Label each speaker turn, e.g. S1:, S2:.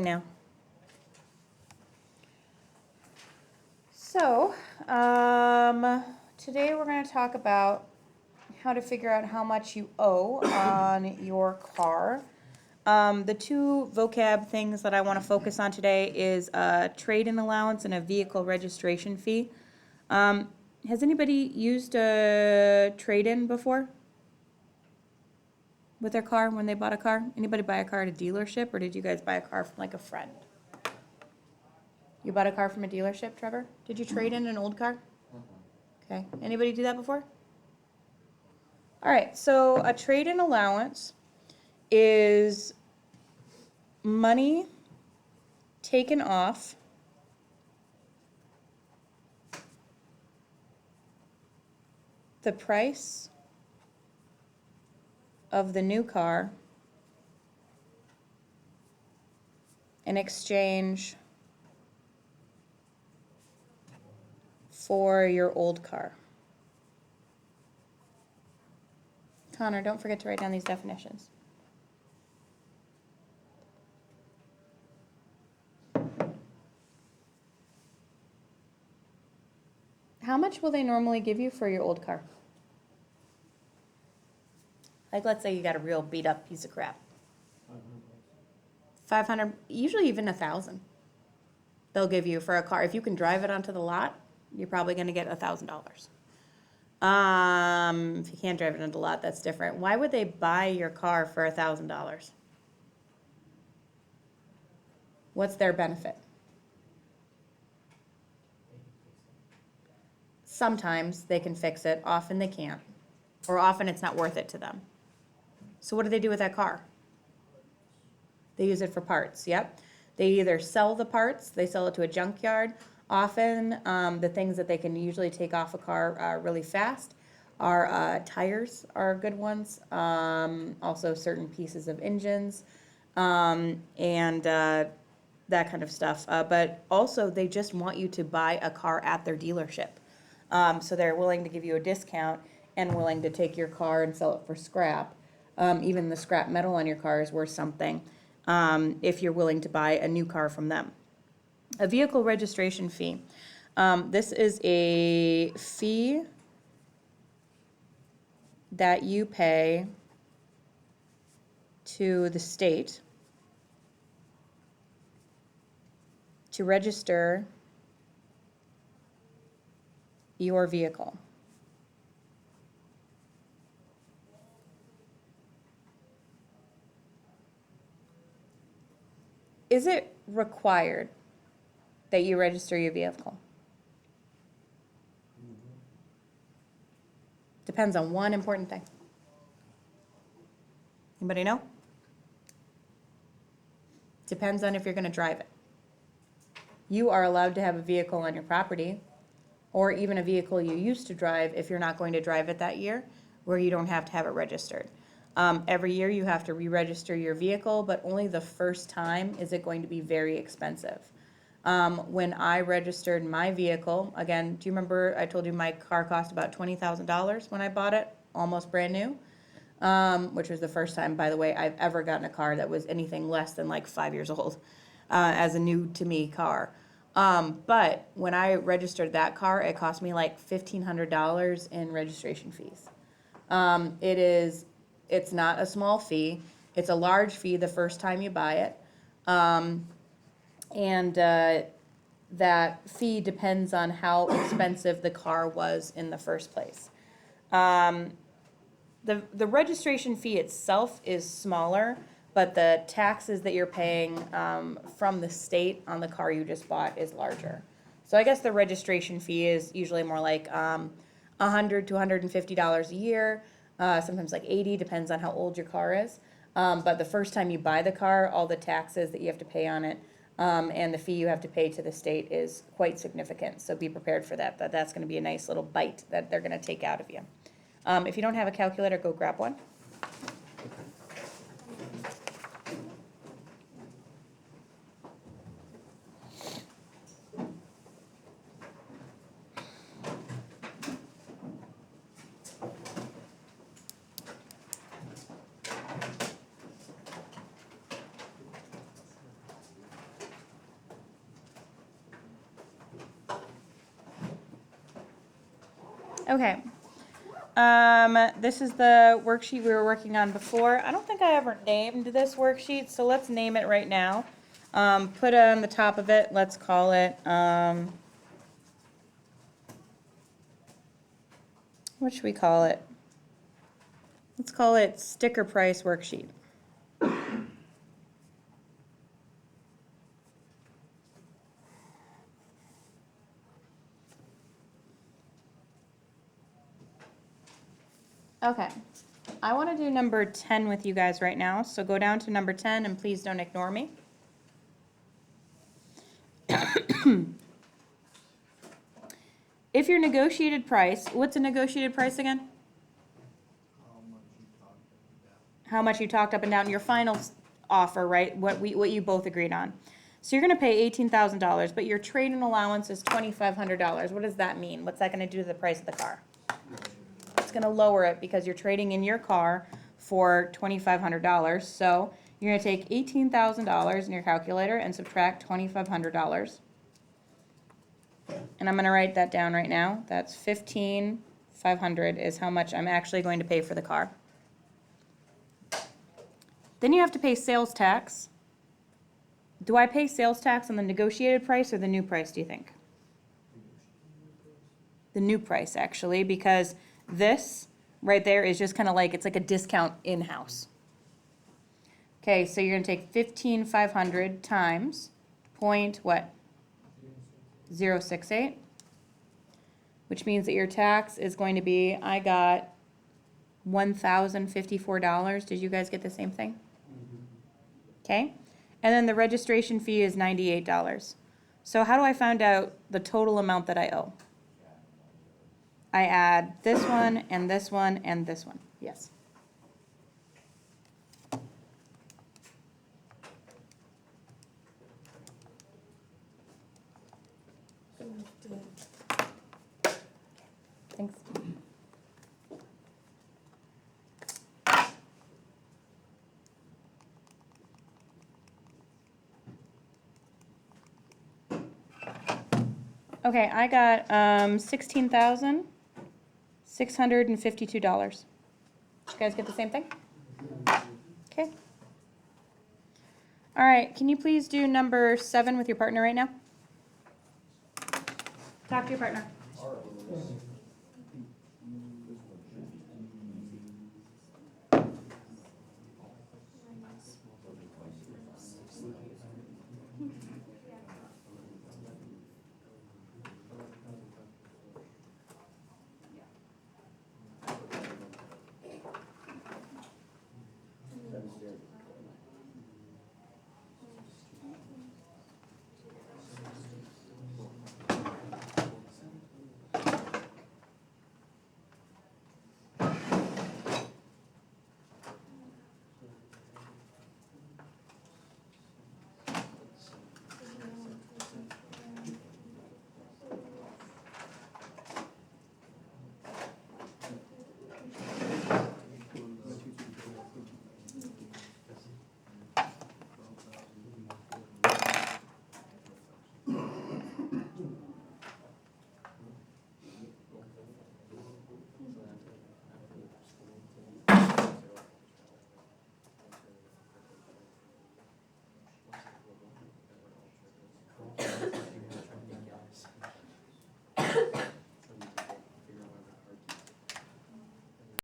S1: Now. So, today we're going to talk about how to figure out how much you owe on your car. The two vocab things that I want to focus on today is a trade-in allowance and a vehicle registration fee. Has anybody used a trade-in before with their car when they bought a car? Anybody buy a car at a dealership, or did you guys buy a car from like a friend? You bought a car from a dealership, Trevor? Did you trade in an old car? Okay. Anybody do that before? All right. So a trade-in allowance is money taken off the price of the new car in exchange for your old car. Connor, don't forget to write down these definitions. How much will they normally give you for your old car? Like, let's say you got a real beat up piece of crap. 500, usually even 1,000. They'll give you for a car. If you can drive it onto the lot, you're probably going to get $1,000. If you can't drive it onto the lot, that's different. Why would they buy your car for $1,000? What's their benefit? Sometimes they can fix it, often they can't, or often it's not worth it to them. So what do they do with that car? They use it for parts, yep. They either sell the parts, they sell it to a junkyard. Often, the things that they can usually take off a car really fast are tires are good ones, also certain pieces of engines, and that kind of stuff. But also, they just want you to buy a car at their dealership. So they're willing to give you a discount and willing to take your car and sell it for scrap. Even the scrap metal on your car is worth something if you're willing to buy a new car from them. A vehicle registration fee. This is a fee that you pay to the state to register your vehicle. Is it required that you register your vehicle? Depends on one important thing. Anybody know? Depends on if you're going to drive it. You are allowed to have a vehicle on your property, or even a vehicle you used to drive if you're not going to drive it that year, where you don't have to have it registered. Every year you have to re-register your vehicle, but only the first time is it going to be very expensive. When I registered my vehicle, again, do you remember I told you my car cost about $20,000 when I bought it, almost brand new? Which was the first time, by the way, I've ever gotten a car that was anything less than like 5 years old as a new to me car. But when I registered that car, it cost me like $1,500 in registration fees. It's not a small fee. It's a large fee the first time you buy it. And that fee depends on how expensive the car was in the first place. The registration fee itself is smaller, but the taxes that you're paying from the state on the car you just bought is larger. So I guess the registration fee is usually more like $100 to $150 a year, sometimes like $80, depends on how old your car is. But the first time you buy the car, all the taxes that you have to pay on it and the fee you have to pay to the state is quite significant. So be prepared for that. That's going to be a nice little bite that they're going to take out of you. If you don't have a calculator, go grab one. Okay. This is the worksheet we were working on before. I don't think I ever named this worksheet, so let's name it right now. Put on the top of it, let's call it, what should we call it? Let's call it sticker price worksheet. Okay, I want to do number 10 with you guys right now, so go down to number 10 and please don't ignore me. If your negotiated price, what's a negotiated price again? How much you talked up and down, your final offer, right? What you both agreed on. So you're gonna pay $18,000, but your trade-in allowance is $2,500. What does that mean? What's that gonna do to the price of the car? It's gonna lower it because you're trading in your car for $2,500. So you're gonna take $18,000 in your calculator and subtract $2,500. And I'm gonna write that down right now. That's $15,500 is how much I'm actually going to pay for the car. Then you have to pay sales tax. Do I pay sales tax on the negotiated price or the new price, do you think? The new price, actually, because this right there is just kind of like, it's like a discount in-house. Okay, so you're gonna take 15,500 times point what? 0.068, which means that your tax is going to be, I got $1,054. Did you guys get the same thing? Okay, and then the registration fee is $98. So how do I find out the total amount that I owe? I add this one and this one and this one. Yes. Thanks. Okay, I got $16,652. Did you guys get the same thing? Okay. All right, can you please do number 7 with your partner right now? Talk to your partner.